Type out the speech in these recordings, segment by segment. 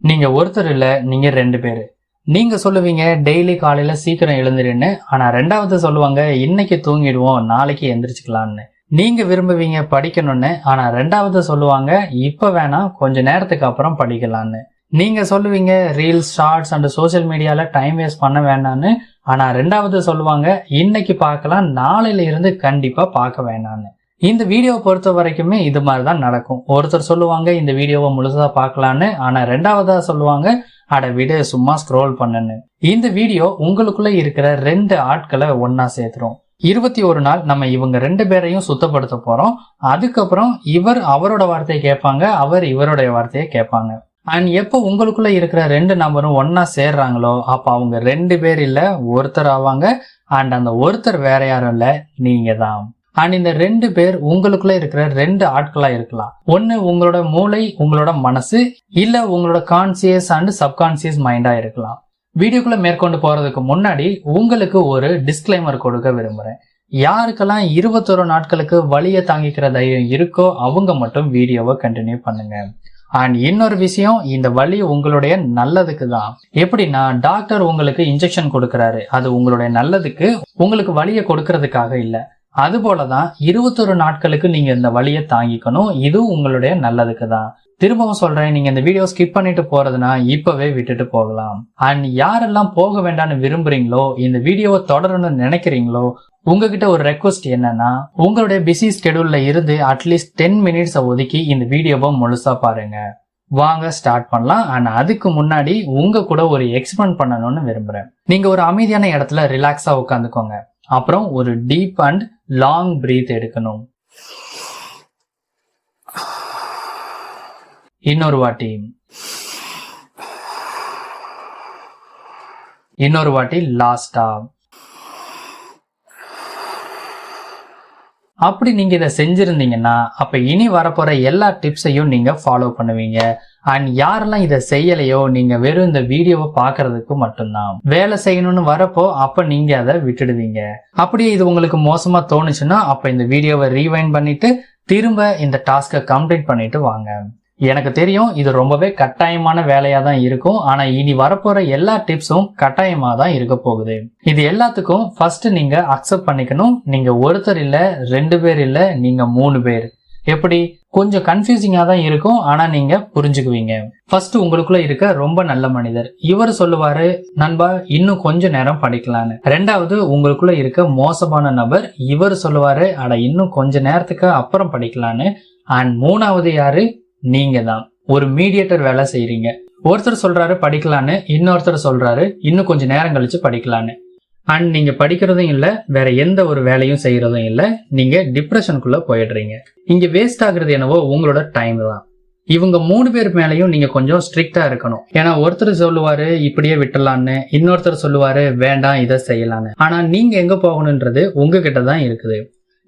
நீங்க ஒருத்தர் இல்ல, நீங்க 2 பேரு. நீங்க சொல்லுவீங்க டெய்லி காலையில சீக்கிரம் எழுந்துருன்னு. ஆனா ரெண்டாவது சொல்லுவாங்க இன்னைக்கு தூங்கிடுவோம், நாளைக்கு எந்திரிச்சுக்கலாம்னு. நீங்க விரும்புவீங்க படிக்கணும்னு. ஆனா ரெண்டாவது சொல்லுவாங்க இப்ப வேணாம், கொஞ்ச நேரத்துக்கு அப்புறம் படிக்கலாம்னு. நீங்க சொல்லுவீங்க ரீல்ஸ், ஷார்ட்ஸ் அண்ட் சோசியல் மீடியால டைம் வேஸ்ட் பண்ண வேண்டாம்னு. ஆனா ரெண்டாவது சொல்லுவாங்க இன்னைக்கு பார்க்கலாம், நாளையில இருந்து கண்டிப்பா பார்க்க வேணாம்னு. இந்த வீடியோவை பொறுத்த வரைக்குமே இது மாதிரிதான் நடக்கும். ஒருத்தர் சொல்லுவாங்க இந்த வீடியோவை முழுசா பார்க்கலான்னு. ஆனா ரெண்டாவதா சொல்லுவாங்க அட விட சும்மா ஸ்க்ரோல் பண்ணுன்னு. இந்த வீடியோ உங்களுக்குள்ள இருக்கிற 2 ஆட்களை ஒன்னா சேர்த்துரும். 21 நாள் நம்ம இவங்க 2 பேரையும் சுத்தப்படுத்த போறோம். அதுக்கப்புறம் இவர் அவரோட வார்த்தையை கேட்பாங்க, அவர் இவருடைய வார்த்தையை கேட்பாங்க. அண்ட் எப்போ உங்களுக்குள்ள இருக்கிற 2 நபரும் ஒன்னா சேர்றாங்களோ அப்ப அவங்க 2 பேர் இல்ல, ஒருத்தர் ஆவாங்க. அண்ட் அந்த ஒருத்தர் வேற யாரும் இல்ல, நீங்க தான். அண்ட் இந்த 2 பேர் உங்களுக்குள்ள இருக்கிற 2 ஆட்களா இருக்கலாம். ஒன்னு உங்களோட மூளை, உங்களோட மனசு, இல்ல உங்களோட கான்சியஸ் அண்ட் சப்கான்சியஸ் மைண்டா இருக்கலாம். வீடியோக்குள்ள மேற்கொண்டு போறதுக்கு முன்னாடி உங்களுக்கு ஒரு டிஸ்க்ளைமர் கொடுக்க விரும்புறேன். யாருக்கெல்லாம் 21 நாட்களுக்கு வலியை தாங்கிக்கிற தைரியம் இருக்கோ அவங்க மட்டும் வீடியோவை கண்டினியூ பண்ணுங்க. அண்ட் இன்னொரு விஷயம், இந்த வலி உங்களுடைய நல்லதுக்கு தான். எப்படின்னா டாக்டர் உங்களுக்கு இன்ஜெக்ஷன் கொடுக்கறாரு, அது உங்களுடைய நல்லதுக்கு, உங்களுக்கு வலியை கொடுக்கறதுக்காக இல்ல. அது போலதான் 21 நாட்களுக்கு நீங்க இந்த வலியை தாங்கிக்கணும், இது உங்களுடைய நல்லதுக்கு தான். திரும்பவும் சொல்றேன், நீங்க இந்த வீடியோ ஸ்கிப் பண்ணிட்டு போறதுனா இப்பவே விட்டுட்டு போகலாம். அண்ட் யாரெல்லாம் போக வேண்டாம்னு விரும்புறீங்களோ, இந்த வீடியோவை தொடரணும்னு நினைக்கிறீங்களோ, உங்ககிட்ட ஒரு ரெக்வஸ்ட் என்னன்னா, உங்களுடைய பிஸி ஸ்கெடியூல்ல இருந்து அட்லீஸ்ட் 10 மினிட்ஸ் ஒதுக்கி இந்த வீடியோவை முழுசா பாருங்க. வாங்க ஸ்டார்ட் பண்ணலாம். அண்ட் அதுக்கு முன்னாடி உங்க கூட ஒரு எக்ஸ்பெரிமெண்ட் பண்ணணும்னு விரும்புறேன். நீங்க ஒரு அமைதியான இடத்துல ரிலாக்ஸா உட்காந்துக்கோங்க. அப்புறம் ஒரு டீப் அண்ட் லாங் பிரீத் எடுக்கணும். இன்னொரு வாட்டி லாஸ்டா. அப்படி நீங்க இதை செஞ்சிருந்தீங்கன்னா அப்ப இனி வரப்போற எல்லா டிப்ஸையும் நீங்க ஃபாலோ பண்ணுவீங்க. அண்ட் யாரெல்லாம் இதை செய்யலையோ, நீங்க வெறும் இந்த வீடியோவை பாக்குறதுக்கு மட்டும்தான். வேலை செய்யணும்னு வரப்போ அப்ப நீங்க அதை விட்டுடுவீங்க. அப்படியே இது உங்களுக்கு மோசமா தோணுச்சுன்னா அப்ப இந்த வீடியோவை ரீவைண்ட் பண்ணிட்டு திரும்ப இந்த டாஸ்கை கம்ப்ளீட் பண்ணிட்டு வாங்க. எனக்கு தெரியும் இது ரொம்பவே கட்டாயமான வேலையா தான் இருக்கும். ஆனா இனி வரப்போற எல்லா டிப்ஸும் கட்டாயமா தான் இருக்க போகுது. இது எல்லாத்துக்கும் ஃபர்ஸ்ட் நீங்க அக்செப்ட் பண்ணிக்கணும். நீங்க ஒருத்தர் இல்ல, 2 பேர் இல்ல, நீங்க 3 பேர். எப்படி கொஞ்சம் கன்ஃபியூசிங்கா தான் இருக்கும், ஆனா நீங்க புரிஞ்சுக்குவீங்க. ஃபர்ஸ்ட் உங்களுக்குள்ள இருக்க ரொம்ப நல்ல மனிதர், இவர் சொல்லுவாரு நண்பா இன்னும் கொஞ்ச நேரம் படிக்கலான்னு. ரெண்டாவது உங்களுக்குள்ள இருக்க மோசமான நபர், இவர் சொல்லுவாரு அட இன்னும் கொஞ்ச நேரத்துக்கு அப்புறம் படிக்கலான்னு. அண்ட் மூணாவது யாரு? நீங்க தான். ஒரு மீடியேட்டர் வேலை செய்யறீங்க. ஒருத்தர் சொல்றாரு படிக்கலான்னு, இன்னொருத்தர் சொல்றாரு இன்னும் கொஞ்சம் நேரம் கழிச்சு படிக்கலான்னு. அண்ட் நீங்க படிக்கிறதும் இல்ல, வேற எந்த ஒரு வேலையும் செய்யறதும் இல்ல, நீங்க டிப்ரெஷனுக்குள்ள போயிடுறீங்க. இங்க வேஸ்ட் ஆகுறது என்னவோ உங்களோட டைம் தான். இவங்க 3 பேர் மேலையும் நீங்க கொஞ்சம் ஸ்ட்ரிக்டா இருக்கணும். ஏன்னா ஒருத்தர் சொல்லுவாரு இப்படியே விட்டுலான்னு, இன்னொருத்தர் சொல்லுவாரு வேண்டாம் இதை செய்யலான்னு. ஆனா நீங்க எங்க போகணும்ன்றது உங்ககிட்ட தான் இருக்குது.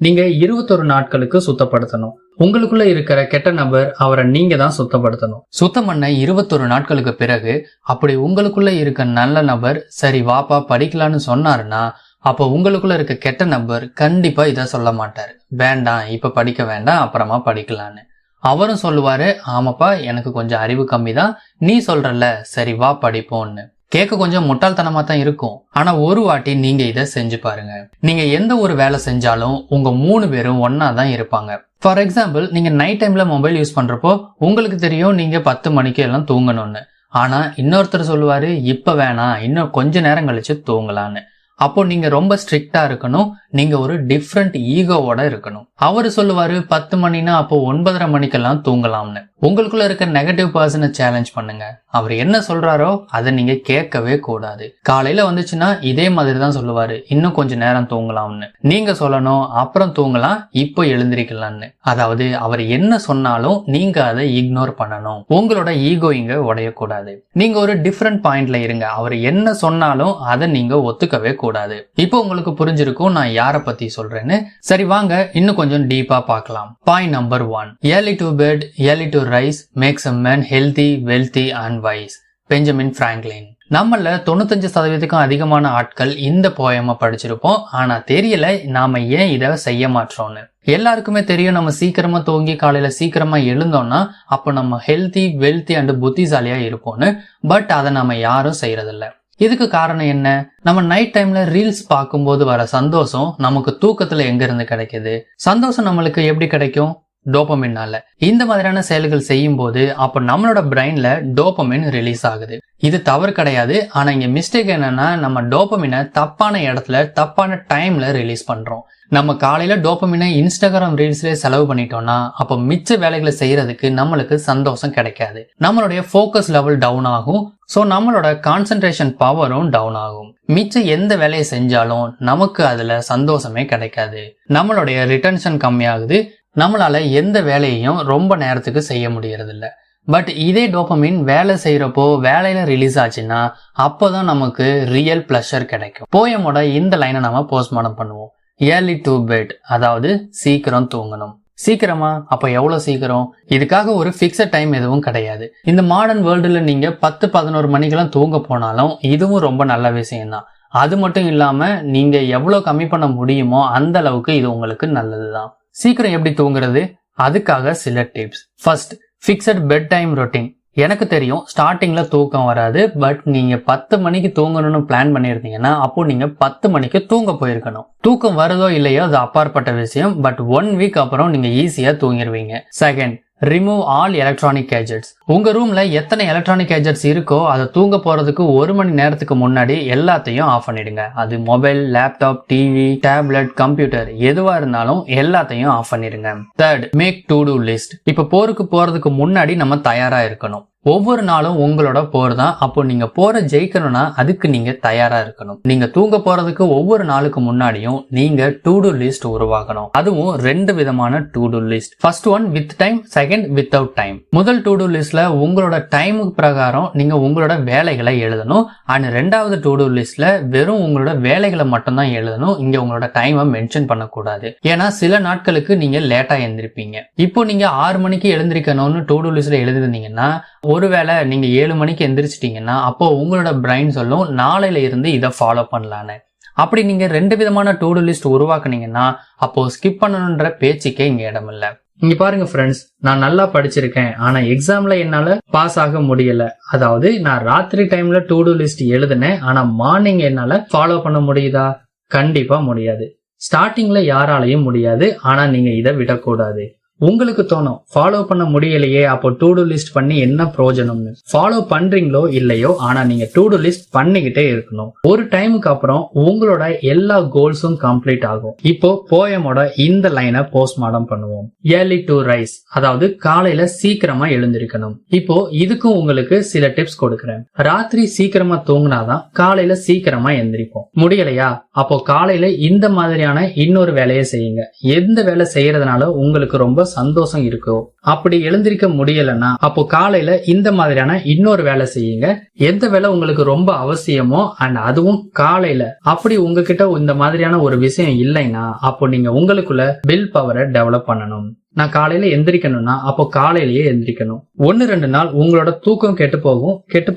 நீங்க 21 நாட்களுக்கு சுத்தப்படுத்தணும். உங்களுக்குள்ள இருக்கிற கெட்ட நபர், அவரை நீங்க தான் சுத்தப்படுத்தணும். சுத்தம் பண்ண 21 நாட்களுக்கு பிறகு அப்படி உங்களுக்குள்ள இருக்க நல்ல நபர் சரி வாப்பா படிக்கலான்னு சொன்னாருன்னா அப்ப உங்களுக்குள்ள இருக்க கெட்ட நபர் கண்டிப்பா இதை சொல்ல மாட்டாரு, வேண்டாம் இப்ப படிக்க வேண்டாம் அப்புறமா படிக்கலான்னு. அவரும் சொல்லுவாரு ஆமாப்பா எனக்கு கொஞ்சம் அறிவு கம்மி தான், நீ சொல்றல சரி வா படிப்போம்னு. கேட்க கொஞ்சம் முட்டாள்தனமா தான் இருக்கும். ஆனா ஒரு வாட்டி நீங்க இதை செஞ்சு பாருங்க. நீங்க எந்த ஒரு வேலை செஞ்சாலும் உங்க 3 பேரும் ஒன்னா தான் இருப்பாங்க. ஃபார் எக்ஸாம்பிள், நீங்க நைட் டைம்ல மொபைல் யூஸ் பண்றப்போ உங்களுக்கு தெரியும் நீங்க 10 மணிக்கு எல்லாம் தூங்கணும்னு. ஆனா இன்னொருத்தர் சொல்லுவாரு இப்ப வேணாம் இன்னும் கொஞ்ச நேரம் கழிச்சு தூங்கலான்னு. அப்போ நீங்க ரொம்ப ஸ்ட்ரிக்டா இருக்கணும், நீங்க ஒரு டிஃப்ரெண்ட் ஈகோவோட இருக்கணும். அவரு சொல்லுவாரு 10 மணினா அப்போ 9:30 மணிக்கெல்லாம் தூங்கலாம்னு. உங்களுக்குள்ள இருக்க நெகட்டிவ் பர்சனை சேலஞ்ச் பண்ணுங்க. அவர் என்ன சொல்றாரோ அதை நீங்க கேட்கவே கூடாது. காலையில வந்துச்சுன்னா இதே மாதிரி தான் சொல்லுவாரு இன்னும் கொஞ்ச நேரம் தூங்கலாம்னு. நீங்க சொல்லணும் அப்புறம் தூங்கலாம் இப்போ எழுந்திரிக்கலாம்னு. அதாவது அவர் என்ன சொன்னாலும் நீங்க அதை இக்னோர் பண்ணணும். உங்களோட ஈகோ இங்க உடையக்கூடாது. நீங்க ஒரு டிஃப்ரெண்ட் பாயிண்ட்ல இருங்க. அவர் என்ன சொன்னாலும் அதை நீங்க ஒத்துக்கவே கூடாது. இப்போ உங்களுக்கு புரிஞ்சிருக்கும் நான் யார பத்தி சொல்றேன்னு. சரி வாங்க இன்னும் கொஞ்சம் டீப்பா பார்க்கலாம். Point number 1, early to bed, early to rise makes a man healthy, wealthy and wise. Benjamin Franklin. நம்மள 95% அதிகமான ஆட்கள் இந்த போயமை படிச்சிருப்போம். ஆனா தெரியல நாம ஏன் இத செய்ய மாற்றோம்னு. எல்லாருக்குமே தெரியும், நம்ம சீக்கிரமா தூங்கி காலையில சீக்கிரமா எழுந்தோம்னா அப்போ நம்ம ஹெல்தி, வெல்தி அண்ட் புத்திசாலியா இருப்போம்னு. பட் அதை நம்ம யாரும் செய்யறதில்ல. இதுக்கு காரணம் என்ன? நம்ம நைட் டைம்ல ரீல்ஸ் பார்க்கும்போது வர சந்தோஷம் நமக்கு தூக்கத்துல எங்க இருந்து கிடைக்குது? சந்தோஷம் நம்மளுக்கு எப்படி கிடைக்கும்? டோபமின்னால. இந்த மாதிரியான செயல்கள் செய்யும் போது அப்ப நம்மளோட பிரெயின்ல டோபமின் ரிலீஸ் ஆகுது. இது தவறு கிடையாது. ஆனா இங்க மிஸ்டேக் என்னன்னா, நம்ம டோபமினை தப்பான இடத்துல தப்பான டைம்ல ரிலீஸ் பண்றோம். நம்ம காலையில டோபமினை இன்ஸ்டாகிராம் ரீல்ஸ்லயே செலவு பண்ணிட்டோம்னா அப்ப மிச்ச வேலைகளை செய்யறதுக்கு நம்மளுக்கு சந்தோஷம் கிடைக்காது. நம்மளுடைய ஃபோக்கஸ் லெவல் டவுன் ஆகும். சோ நம்மளோட கான்சென்ட்ரேஷன் பவரும் டவுன் ஆகும். மிச்சம் எந்த வேலையை செஞ்சாலும் நமக்கு அதுல சந்தோஷமே கிடைக்காது. நம்மளுடைய ரிட்டன்ஷன் கம்மியாகுது. நம்மளால எந்த வேலையையும் ரொம்ப நேரத்துக்கு செய்ய முடியறது இல்ல. பட் இதே டோபமின் வேலை செய்யறப்போ வேலையில ரிலீஸ் ஆச்சுன்னா அப்போதான் நமக்கு ரியல் பிளஷர் கிடைக்கும். போயமோட இந்த லைனை நம்ம போஸ்ட்மார்ட்டம் பண்ணுவோம். ஏர்லி டு பெட், அதாவது சீக்கிரம் தூங்கணும். சீக்கிரமா? அப்ப எவ்வளவு சீக்கிரம்? இதுக்காக ஒரு பிக்ஸட் டைம் எதுவும் கிடையாது. இந்த மாடர்ன் வேர்ல்டுல நீங்க 10-11 மணிக்கெல்லாம் தூங்க போனாலும் இதுவும் ரொம்ப நல்ல விஷயம் தான். அது மட்டும் இல்லாம நீங்க எவ்வளவு கம்மி பண்ண முடியுமோ அந்த அளவுக்கு இது உங்களுக்கு நல்லதுதான். சீக்கிரம் எப்படி தூங்குறது? அதுக்காக சில tips. First, fixed bed time routine. எனக்கு தெரியும் ஸ்டார்டிங்ல தூக்கம் வராது. பட் நீங்க 10 மணிக்கு தூங்கணும்னு பிளான் பண்ணிருந்தீங்கன்னா அப்போ நீங்க 10 மணிக்கு தூங்க போயிருக்கணும். தூக்கம் வருதோ இல்லையோ அது அப்பாற்பட்ட விஷயம். பட் 1 வீக் அப்புறம் நீங்க ஈஸியா தூங்கிடுவீங்க. Second, remove all electronic gadgets. உங்க ரூம்ல எத்தனை எலக்ட்ரானிக் கேஜெட்ஸ் இருக்கோ அதை தூங்க போறதுக்கு 1 மணி நேரத்துக்கு முன்னாடி எல்லாத்தையும் ஆஃப் பண்ணிடுங்க. அது mobile, laptop, TV, tablet, computer எதுவா இருந்தாலும் எல்லாத்தையும் ஆஃப் பண்ணிடுங்க. Third, make to do list. இப்ப போருக்கு போறதுக்கு முன்னாடி நம்ம தயாரா இருக்கணும். ஒவ்வொரு நாளும் உங்களோட போர் தான். அப்போ நீங்க போற ஜெயிக்கணும்னா அதுக்கு நீங்க தயாரா இருக்கணும். நீங்க தூங்க போறதுக்கு ஒவ்வொரு நாளுக்கு முன்னாடியும் நீங்க டு டூ லிஸ்ட் உருவாக்கணும். அதுவும் 2 விதமான to do list. First one with time, second without time. முதல் டு டூ லிஸ்ட்ல உங்களோட டைமுக்கு பிரகாரம் நீங்க உங்களோட வேலைகளை எழுதணும். அண்ட் 2வது டு டூ லிஸ்ட்ல வெறும் உங்களோட வேலைகளை மட்டும் தான் எழுதணும். இங்க உங்களோட டைமை மென்ஷன் பண்ணக்கூடாது. ஏன்னா சில நாட்களுக்கு நீங்க லேட்டா எழுந்திருப்பீங்க. இப்போ நீங்க 6 மணிக்கு எழுந்திருக்கணும்னு டு டூ லிஸ்ட்ல எழுதிருந்தீங்கன்னா ஒருவேளை நீங்க 7 மணிக்கு எந்திரிச்சிட்டீங்கன்னா அப்போ உங்களோட பிரெயின் சொல்லும் நாளையில இருந்து இதை ஃபாலோ பண்ணலான்னு. அப்படி நீங்க 2 விதமான டு டூ லிஸ்ட் உருவாக்குனீங்கன்னா அப்போ ஸ்கிப் பண்ணணும்ன்ற பேச்சுக்கே இங்க இடம் இல்ல. இங்க பாருங்க ஃப்ரெண்ட்ஸ், நான் நல்லா படிச்சிருக்கேன் ஆனா எக்ஸாம்ல என்னால பாஸ் ஆக முடியல. அதாவது நான் ராத்திரி டைம்ல டு டூ லிஸ்ட் எழுதினேன் ஆனா மார்னிங் என்னால ஃபாலோ பண்ண முடியுதா? கண்டிப்பா முடியாது. ஸ்டார்டிங்ல யாராலையும் முடியாது. ஆனா நீங்க இதை விடக்கூடாது. உங்களுக்கு தோணும் ஃபாலோ பண்ண முடியலையே, அப்போ டு டூ லிஸ்ட் பண்ணி என்ன பிரயோஜனம்னு. ஃபாலோ பண்றீங்களோ இல்லையோ, ஆனா நீங்க டு டூ லிஸ்ட் பண்ணிக்கிட்டே இருக்கணும். ஒரு டைமுக்கு அப்புறம் உங்களோட எல்லா கோல்ஸும் கம்ப்ளீட் ஆகும். இப்போ போயமோட இந்த லைனை போஸ்ட்மார்ட்டம் பண்ணுவோம். ஏர்லி டு ரைஸ், அதாவது காலையில சீக்கிரமா எழுந்திருக்கணும். இப்போ இதுக்கும் உங்களுக்கு சில டிப்ஸ் கொடுக்கறேன். ராத்திரி சீக்கிரமா தூங்கினாதான் காலையில சீக்கிரமா எந்திரிப்போம். முடியலையா? அப்போ காலையில இந்த மாதிரியான இன்னொரு வேலையை செய்யுங்க. எந்த வேலை செய்யறதுனால உங்களுக்கு ரொம்ப சந்தோஷம் இருக்கோ அப்படி எழுந்திருக்க முடியலன்னா அப்போ காலையில இந்த மாதிரியான இன்னொரு வேலை செய்யுங்க. எந்த வேலை உங்களுக்கு ரொம்ப அவசியமோ அண்ட் அதுவும் காலையில. அப்படி உங்ககிட்ட இந்த மாதிரியான ஒரு விஷயம் இல்லைன்னா அப்போ நீங்க உங்களுக்குள்ள வில் பவரை டெவலப் பண்ணணும். நான் காலையில எந்திரிக்கணும்னா அப்போ காலையிலேயே எந்திரிக்கணும். 1-2 நாள் உங்களோட தூக்கம் கெட்டு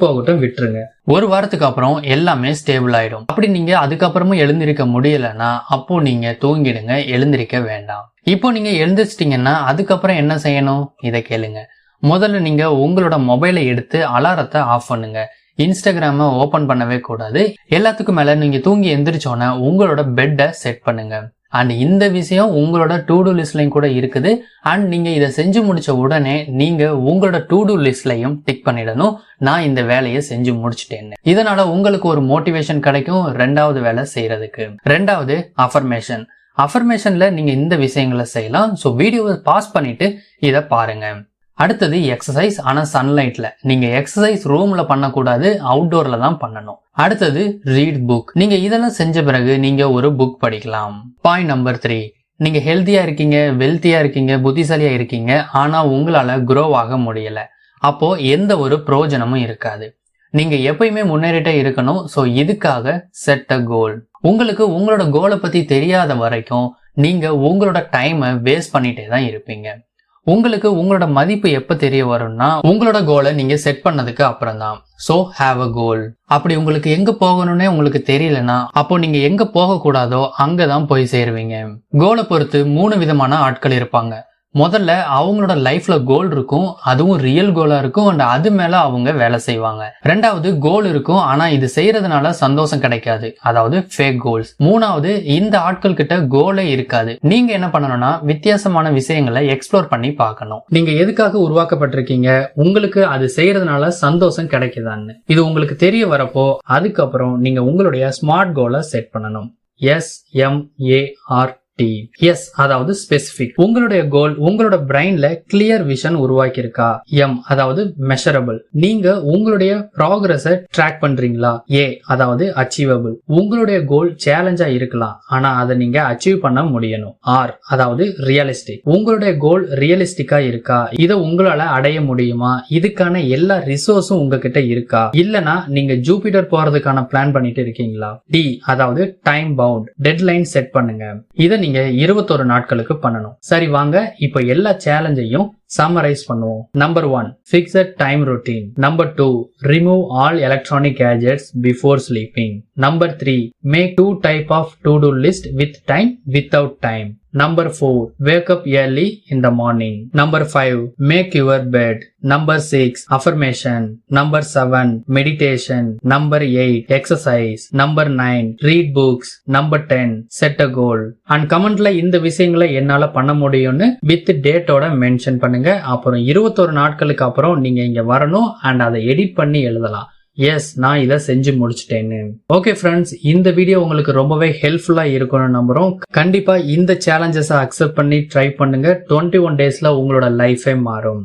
போகட்டும், விட்டுருங்க. ஒரு வாரத்துக்கு அப்புறம் எல்லாமே ஸ்டேபிள் ஆயிடும். அப்படி நீங்க அதுக்கப்புறமும் எழுந்திருக்க முடியலன்னா அப்போ நீங்க தூங்கிடுங்க, எழுந்திருக்க வேண்டாம். இப்போ நீங்க எழுந்திரிச்சிட்டீங்கன்னா அதுக்கப்புறம் என்ன செய்யணும்? இதை கேளுங்க. முதல்ல நீங்க உங்களோட மொபைலை எடுத்து அலாரத்தை ஆஃப் பண்ணுங்க. இன்ஸ்டாகிராம ஓபன் பண்ணவே கூடாது. எல்லாத்துக்கும் மேல நீங்க தூங்கி எந்திரிச்சோன்னா உங்களோட பெட்டை செட் பண்ணுங்க. அண்ட் இந்த விஷயம் உங்களோட டு டூ லிஸ்ட்லயும் கூட இருக்குது. அண்ட் நீங்க இதை செஞ்சு முடிச்ச உடனே நீங்க உங்களோட டு டூ லிஸ்ட்லயும் டிக் பண்ணிடணும், நான் இந்த வேலையை செஞ்சு முடிச்சிட்டேன்னு. இதனால உங்களுக்கு ஒரு மோட்டிவேஷன் கிடைக்கும் 2வது வேலை செய்யறதுக்கு. 2வது அஃபர்மேஷன். அஃபர்மேஷன்ல நீங்க இந்த விஷயங்களை செய்யலாம். ஸோ வீடியோவை பாஸ் பண்ணிட்டு இதை பாருங்க. அடுத்தது எக்ஸசைஸ், ஆனா சன்லைட்ல. நீங்க எக்ஸசைஸ் ரூம்ல பண்ணக்கூடாது, அவுட்டோர்ல தான் பண்ணணும். அடுத்தது ரீட் புக். நீங்க இதெல்லாம் செஞ்ச பிறகு நீங்க ஒரு புக் படிக்கலாம். பாயிண்ட் நம்பர் 3, நீங்க ஹெல்த்தியா இருக்கீங்க, வெல்த்தியா இருக்கீங்க, புத்திசாலியா இருக்கீங்க, ஆனா உங்களால க்ரோ ஆக முடியல. அப்போ எந்த ஒரு பிரயோஜனமும் இருக்காது. நீங்க எப்பயுமே முன்னேறிட்டே இருக்கணும். ஸோ இதுக்காக செட் அ கோல். உங்களுக்கு உங்களோட கோலை பத்தி தெரியாத வரைக்கும் நீங்க உங்களோட டைமை வேஸ்ட் பண்ணிட்டே தான் இருப்பீங்க. உங்களுக்கு உங்களோட மதிப்பு எப்ப தெரிய வரும்னா உங்களோட கோலை நீங்க செட் பண்ணதுக்கு அப்புறம் தான். சோ ஹேவ் அ கோல். அப்படி உங்களுக்கு எங்க போகணும்னே உங்களுக்கு தெரியலனா அப்போ நீங்க எங்க போக கூடாதோ அங்கதான் போய் சேருவீங்க. கோலை பொறுத்து 3 விதமான ஆட்கள் இருப்பாங்க. முதல்ல அவங்களோட லைஃப்ல கோல் இருக்கும், அதுவும் ரியல் கோலா இருக்கும், அண்ட் அது மேல அவங்க வேலை செய்வாங்க. ரெண்டாவது கோல் இருக்கும், ஆனா இது செய்யறதுனால சந்தோஷம் கிடைக்காது, அதாவது ஃபேக் கோல்ஸ். மூணாவது இந்த ஆட்கள் கிட்ட கோலே இருக்காது. நீங்க என்ன பண்ணணும்னா வித்தியாசமான விஷயங்களை எக்ஸ்ப்ளோர் பண்ணி பார்க்கணும். நீங்க எதுக்காக உருவாக்கப்பட்டிருக்கீங்க, உங்களுக்கு அது செய்யறதுனால சந்தோஷம் கிடைக்குதான்னு இது உங்களுக்கு தெரிய வரப்போ அதுக்கப்புறம் நீங்க உங்களுடைய ஸ்மார்ட் கோலை செட் பண்ணணும். SMART. எஸ், அதாவது ஸ்பெசிபிக். உங்களுடைய கோல் உங்களோட பிரெயின்ல கிளியர் விஷன் உருவாக்கி இருக்கா? எம், அதாவது மெஷரபிள். நீங்க உங்களுடைய ப்ராக்ரஸ ட்ராக் பண்றீங்களா? ஏ, அதாவது அச்சீவபிள். உங்களுடைய கோல் சேலஞ்சா இருக்கலாம், ஆனா அதை நீங்க அச்சீவ் பண்ண முடியணும். ஆர், அதாவது ரியலிஸ்டிக். உங்களுடைய கோல் ரியலிஸ்டிக்கா இருக்கா? இதை உங்களால அடைய முடியுமா? இதுக்கான எல்லா ரிசோர்ஸும் உங்ககிட்ட இருக்கா? இல்லனா நீங்க ஜூபிட்டர் போறதுக்கான பிளான் பண்ணிட்டு இருக்கீங்களா? டி, அதாவது டைம் பவுண்ட். டெட்லைன் செட் பண்ணுங்க. இதை நீங்க 21 நாட்களுக்கு பண்ணணும். சரி, வாங்க இப்போ எல்லா சேலஞ்சையும் சம்மரைஸ் பண்ணுவோம். Number 1, fixed time routine. Number 2, remove all electronic gadgets before sleeping. Number 3, make 2 type of to do list with time, without time. Number 4, wake up early in the morning. Number 5, make your bed. Number 6, affirmation. Number 7, meditation. Number 8, exercise. Number 9, read books. Number 10, set a goal. And commentல இந்த விஷயங்களை என்னால பண்ண முடியும்னு with டேட்டோட mention பண்ணுங்க. அப்புறம் 21 நாட்களுக்கு அப்புறம் நீங்க இங்க வரணும் அண்ட் அதை எடிட் பண்ணி எழுதலாம். எஸ், நான் இதை செஞ்சு முடிச்சிட்டேன்னு. ஓகே ஃப்ரெண்ட்ஸ், இந்த வீடியோ உங்களுக்கு ரொம்பவே ஹெல்ப்ஃபுல்லா இருக்கும்னு நம்புறோம். கண்டிப்பா இந்த சேலஞ்சஸை அக்செப்ட் பண்ணி ட்ரை பண்ணுங்க. 21 டேஸ்ல உங்களோட லைஃபே மாறும்.